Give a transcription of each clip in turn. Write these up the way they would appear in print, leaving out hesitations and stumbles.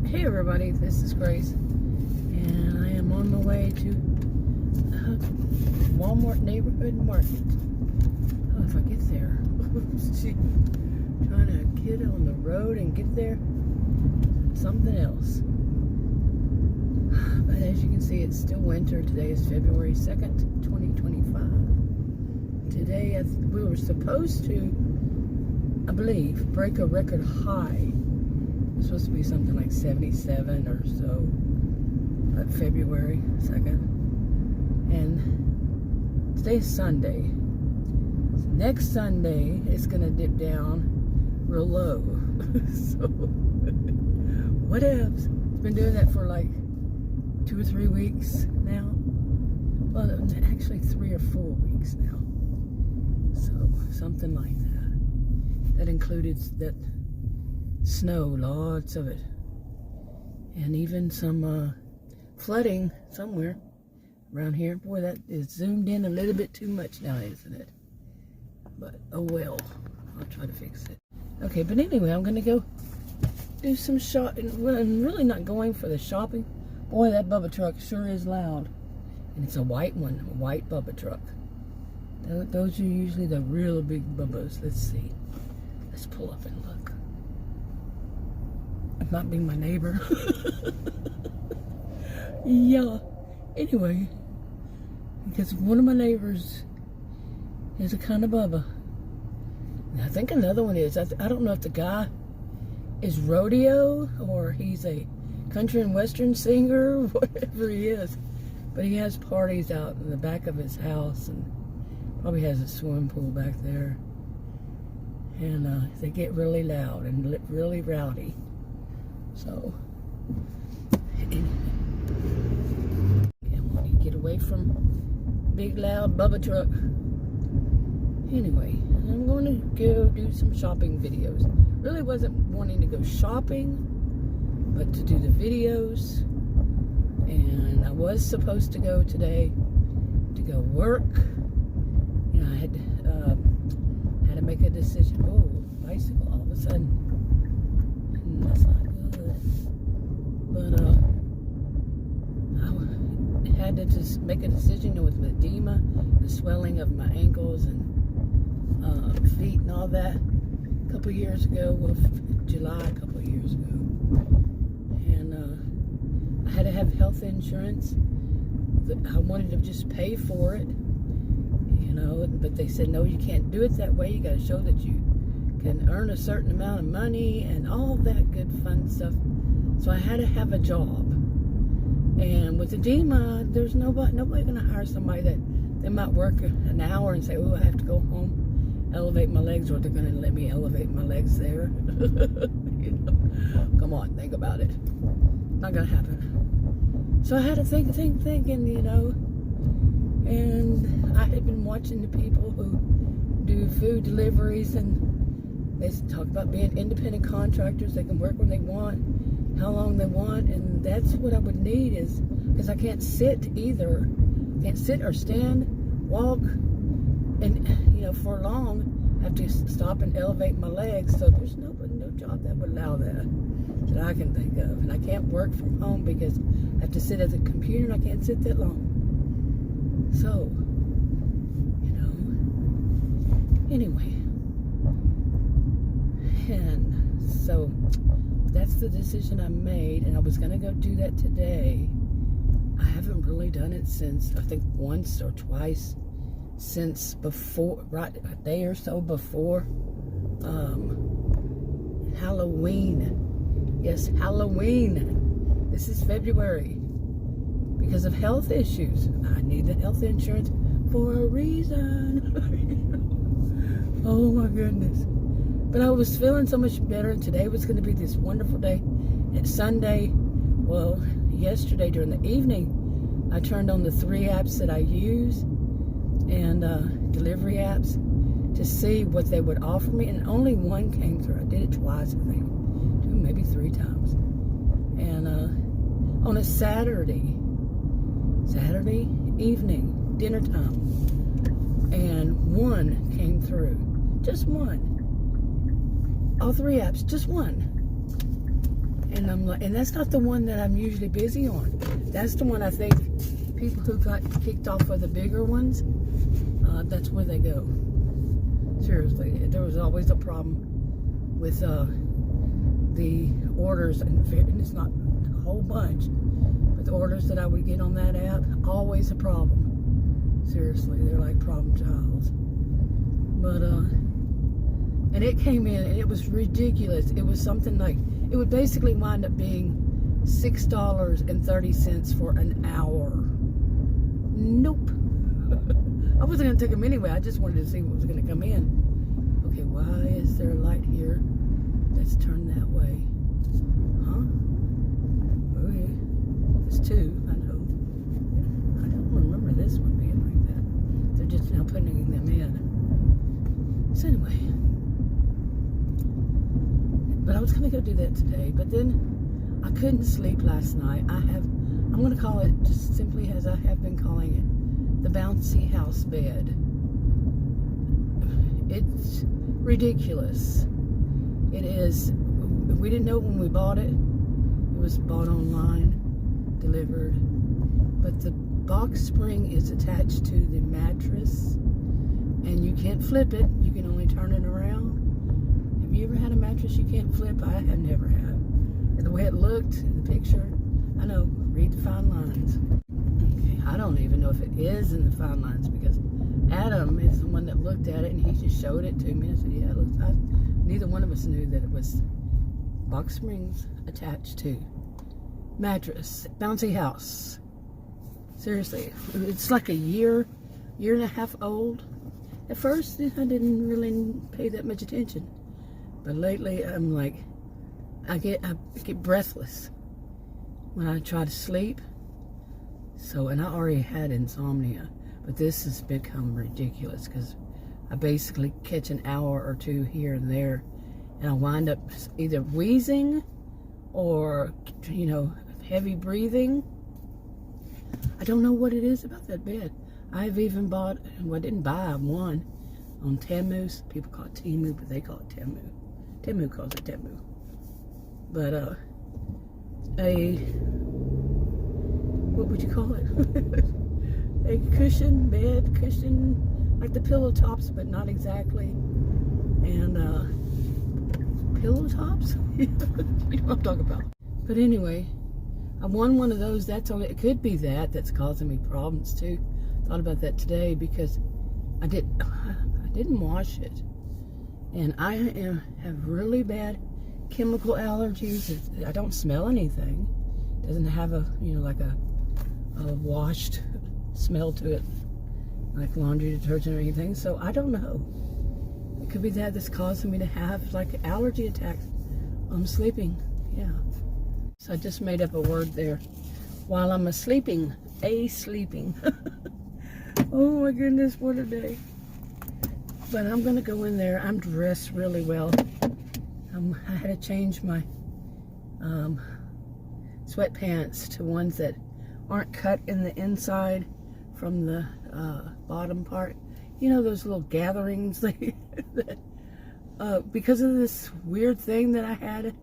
Hey everybody, this is Grace, and I am on my way to Walmart Neighborhood Market. Oh, if I get there. Trying to get on the road and get there, something else. But as you can see, it's still winter. Today is February 2nd, 2025. Today we were supposed to, I believe, break a record high. It's supposed to be something like 77 or so, but February 2nd. And today's Sunday. Next Sunday, it's going to dip down real low. So, what ifs? It's been doing that for like 2 or 3 weeks now. Well, actually 3 or 4 weeks now. So, something like that. That included that snow, lots of it, and even some flooding somewhere around here. Boy, that is zoomed in a little bit too much now, isn't it? But oh well, I'll try to fix it. Okay, but anyway, I'm gonna go do some shopping. Well, I'm really not going for the shopping. Boy, that Bubba truck sure is loud, and it's a white one, a white Bubba truck. Those are usually the real big Bubbas. Let's see. Let's pull up and look. It might be my neighbor. Yeah. Anyway, because one of my neighbors is a kind of Bubba. And I think another one is. I don't know if the guy is rodeo or he's a country and western singer, whatever he is. But he has parties out in the back of his house and probably has a swimming pool back there. And they get really loud and really rowdy. So, I want to get away from big loud Bubba truck. Anyway, I'm going to go do some shopping videos. Really wasn't wanting to go shopping, but to do the videos. And I was supposed to go today to go work. You know, I had to make a decision. Oh, bicycle all of a sudden. And that's not good. But I had to just make a decision with edema, the swelling of my ankles and feet and all that a couple years ago, well, July a couple of years ago. And I had to have health insurance. I wanted to just pay for it, you know, but they said, no, you can't do it that way. You got to show that you can earn a certain amount of money and all that good fun stuff. So I had to have a job. And with edema, there's nobody going to hire somebody that they might work an hour and say, oh, I have to go home, elevate my legs, or they're going to let me elevate my legs there. You know? Come on, think about it. Not going to happen. So I had to think, and you know, and I had been watching the people who do food deliveries, and they talk about being independent contractors. They can work when they want, how long they want, and that's what I would need, is because I can't sit either. Can't sit or stand, walk, and you know, for long I have to stop and elevate my legs. So there's no job that would allow that I can think of. And I can't work from home because I have to sit at the computer and I can't sit that long. So, you know, anyway. And so that's the decision I made, and I was going to go do that today. I haven't really done it since, I think once or twice since before, right, a day or so before Halloween. Yes, Halloween. This is February. Because of health issues. I need the health insurance for a reason. Oh my goodness. But I was feeling so much better. Today was going to be this wonderful day. It's Sunday. Well, yesterday during the evening, I turned on the 3 apps that I use, and delivery apps, to see what they would offer me. And only one came through. I did it twice, I think. 2, maybe 3 times. And on a Saturday evening, dinner time, and one came through. Just one. All 3 apps, just one. And And I'm like, and that's not the one that I'm usually busy on. That's the one I think people who got kicked off of the bigger ones, that's where they go. Seriously, there was always a problem with the orders, and it's not a whole bunch, but the orders that I would get on that app, always a problem. Seriously, they're like problem childs. But and it came in and it was ridiculous. It was something like, it would basically wind up being $6.30 for an hour. Nope. I wasn't going to take them anyway. I just wanted to see what was going to come in. Okay, why is there a light here? Let's turn that way. Huh? Okay. There's two, I know. I don't remember this one being like that. They're just now putting them in. So anyway. But I was going to go do that today. But then I couldn't sleep last night. I'm going to call it just simply as I have been calling it, the bouncy house bed. It's ridiculous. It is. We didn't know when we bought it. It was bought online, delivered. But the box spring is attached to the mattress, and you can't flip it. You can only turn it around. Have you ever had a mattress you can't flip? I have never had. And the way it looked in the picture, I know, read the fine lines. Okay, I don't even know if it is in the fine lines, because Adam is the one that looked at it and he just showed it to me. I said, yeah, it looks nice. Neither one of us knew that it was box springs attached to mattress, bouncy house. Seriously, it's like a year and a half old. At first, I didn't really pay that much attention. But lately, I'm like, I get breathless when I try to sleep. So, and I already had insomnia, but this has become ridiculous because I basically catch an hour or two here and there, and I wind up either wheezing or, heavy breathing. I don't know what it is about that bed. I've even bought, well, I didn't buy one on Temu. People call it Temu, but they call it Temu. Temu calls it Temu. But, what would you call it? A bed cushion, like the pillow tops, but not exactly. And, pillow tops? You know what I'm talking about. But anyway, I won one of those. It could be that's causing me problems too. Thought about that today because I didn't wash it. And I have really bad chemical allergies. I don't smell anything. It doesn't have like a washed smell to it, like laundry detergent or anything. So I don't know. It could be that's causing me to have like allergy attacks while I'm sleeping. Yeah. So I just made up a word there. While I'm sleeping. Oh my goodness, what a day. But I'm going to go in there. I'm dressed really well. I had to change my sweatpants to ones that aren't cut in the inside from the bottom part. You know those little gatherings because of this weird thing that I had,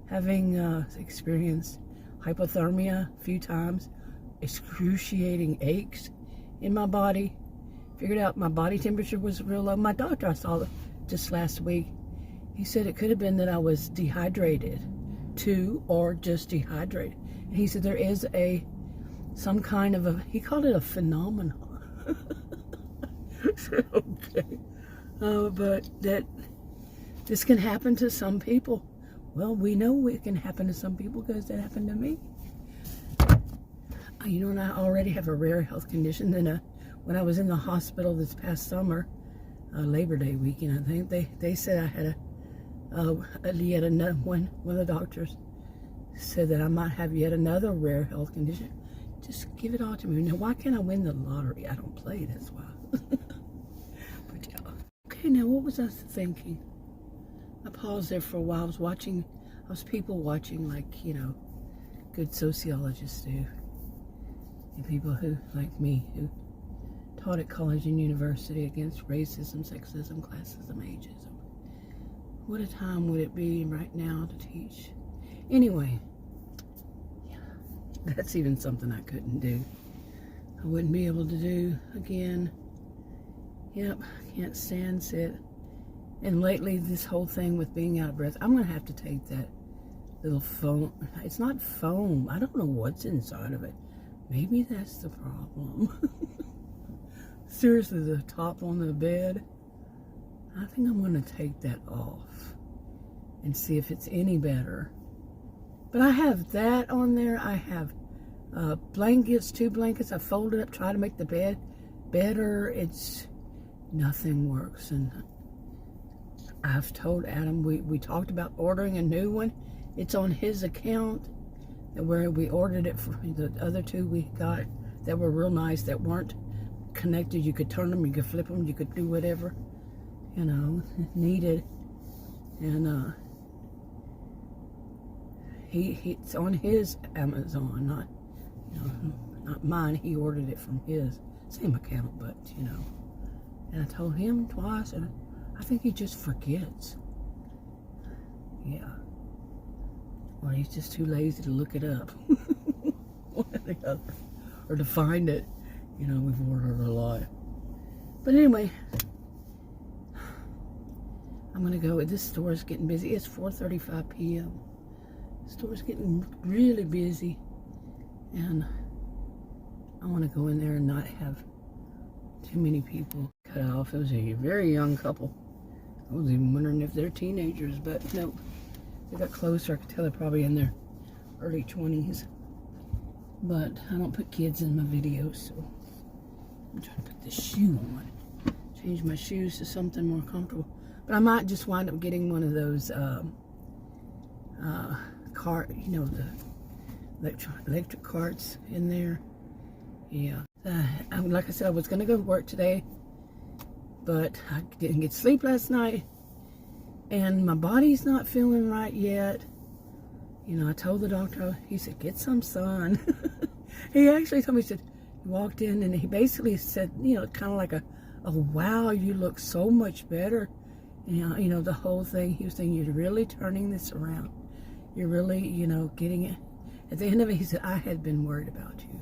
having experienced hypothermia a few times, excruciating aches in my body. Figured out my body temperature was real low. My doctor I saw just last week, he said it could have been that I was dehydrated too, or just dehydrated. And he said there is some kind of he called it a phenomenon. Okay. But that this can happen to some people. Well, we know it can happen to some people because it happened to me. And I already have a rare health condition. Then when I was in the hospital this past summer, Labor Day weekend, I think, they said I had yet another one of the doctors said that I might have yet another rare health condition. Just give it all to me. Now, why can't I win the lottery? I don't play, that's why. But yeah. Okay, now what was I thinking? I paused there for a while. I was people watching, like, good sociologists do. And people who, like me, who taught at college and university against racism, sexism, classism, ageism. What a time would it be right now to teach? Anyway, That's even something I couldn't do. I wouldn't be able to do again. Yep, can't stand sit. And lately, this whole thing with being out of breath, I'm going to have to take that little foam. It's not foam. I don't know what's inside of it. Maybe that's the problem. Seriously, the top on the bed. I think I'm going to take that off and see if it's any better. But I have that on there. I have blankets, 2 blankets. I folded up, try to make the bed better. Nothing works. And I've told Adam, we talked about ordering a new one. It's on his account where we ordered it for the other 2 we got that were real nice, that weren't connected. You could turn them, you could flip them, you could do whatever, you know, needed. And it's on his Amazon, not mine. He ordered it from his same account, but you know. And I told him twice, and I think he just forgets. Yeah. Or he's just too lazy to look it up. One or the other. Or to find it. You know, we've ordered a lot. But anyway, I'm going to go. This store is getting busy. It's 4:35 p.m. The store's getting really busy. And I want to go in there and not have too many people cut off. It was a very young couple. I was even wondering if they're teenagers, but no. They got closer. I could tell they're probably in their early 20s. But I don't put kids in my videos, so I'm trying to put this shoe on. Change my shoes to something more comfortable. But I might just wind up getting one of those cart, you know, the electric carts in there. Yeah. Like I said, I was going to go to work today, but I didn't get sleep last night. And my body's not feeling right yet. You know, I told the doctor, he said, get some sun. He actually told me, he said, he walked in and he basically said, you know, kind of like a wow, you look so much better. You know, the whole thing, he was saying, you're really turning this around. You're really, you know, getting it. At the end of it, he said, I had been worried about you.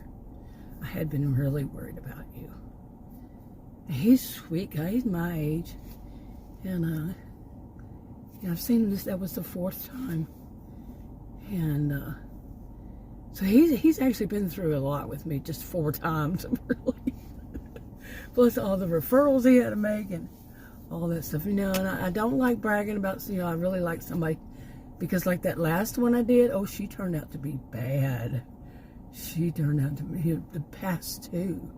I had been really worried about you. He's a sweet guy. He's my age. And, yeah, I've seen this. That was the 4th time. And, so he's actually been through a lot with me, just 4 times, really. Plus all the referrals he had to make and all that stuff. You know, and I don't like bragging about, you know, I really like somebody, because like that last one I did, oh, she turned out to be bad. She turned out to be, you know, the past 2.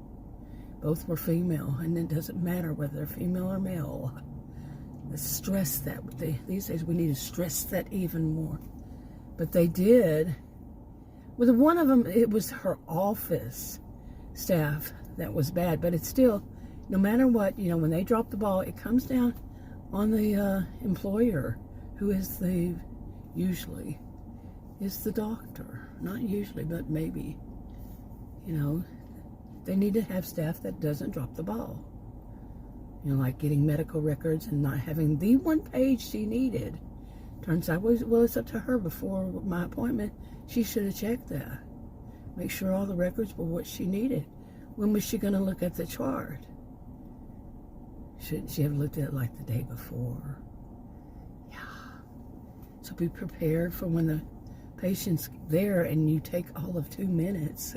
Both were female, and it doesn't matter whether they're female or male. Let's stress that. These days we need to stress that even more. But they did. With one of them, it was her office staff that was bad. But it's still, no matter what, you know, when they drop the ball, it comes down on the employer, who is usually is the doctor. Not usually, but maybe. You know, they need to have staff that doesn't drop the ball. You know, like getting medical records and not having the one page she needed. Turns out, well, it's up to her. Before my appointment, she should have checked that. Make sure all the records were what she needed. When was she going to look at the chart? Shouldn't she have looked at it like the day before? Yeah. So be prepared for when the patient's there and you take all of 2 minutes.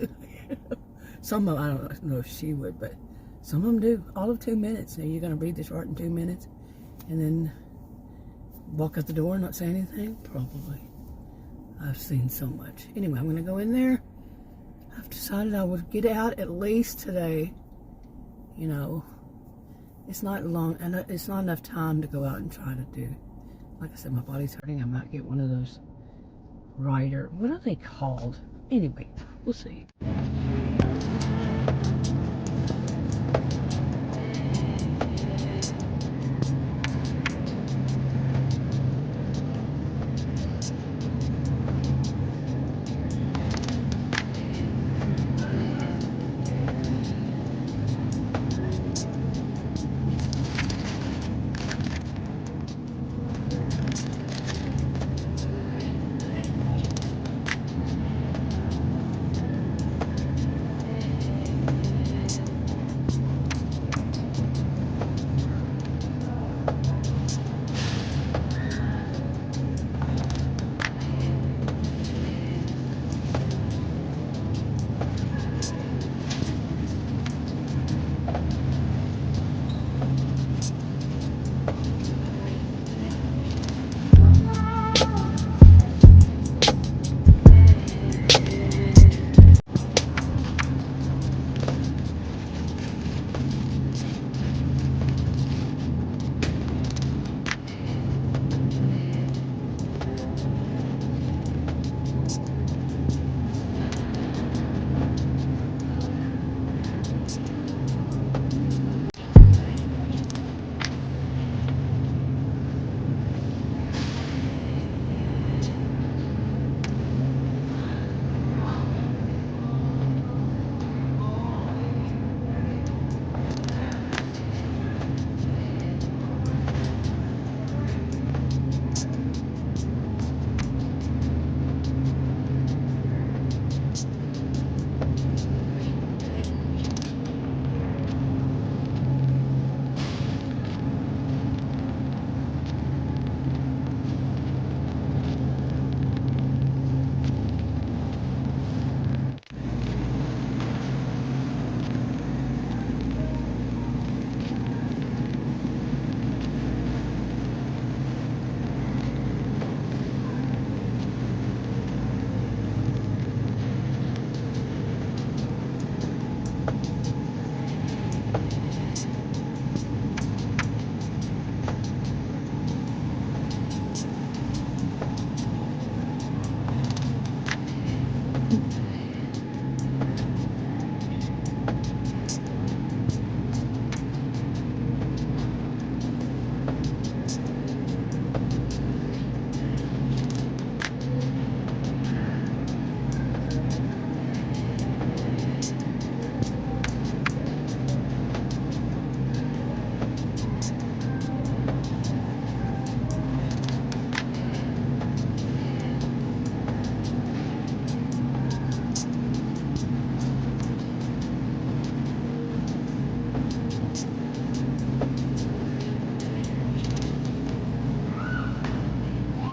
Some of them, I don't know if she would, but some of them do. All of 2 minutes. Now, you're going to read the chart in 2 minutes and then walk out the door and not say anything? Probably. I've seen so much. Anyway, I'm going to go in there. I've decided I would get out at least today. You know, it's not long, and it's not enough time to go out and try to do. Like I said, my body's hurting. I might get one of those rider. What are they called? Anyway, we'll see.